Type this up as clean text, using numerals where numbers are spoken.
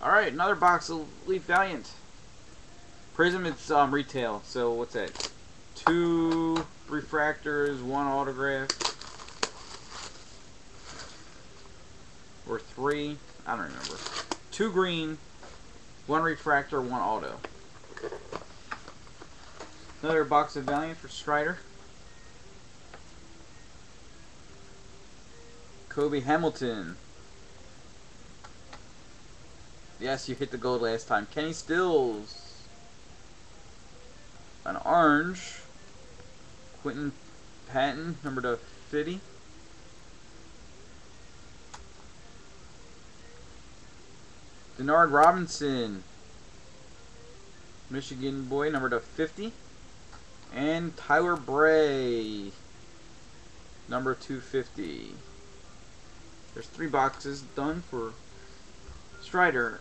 Alright, another box of Elite Valiant. Prism, it's retail, so what's that? 2 refractors, 1 autograph. Or 3, I don't remember. 2 green, 1 refractor, 1 auto. Another box of Valiant for Strider. Kobe Hamilton. Yes, you hit the gold last time. Kenny Stills. An orange. Quentin Patton, number to 50. Denard Robinson. Michigan boy, number to 50. And Tyler Bray, number 250. There's 3 boxes done for Strider.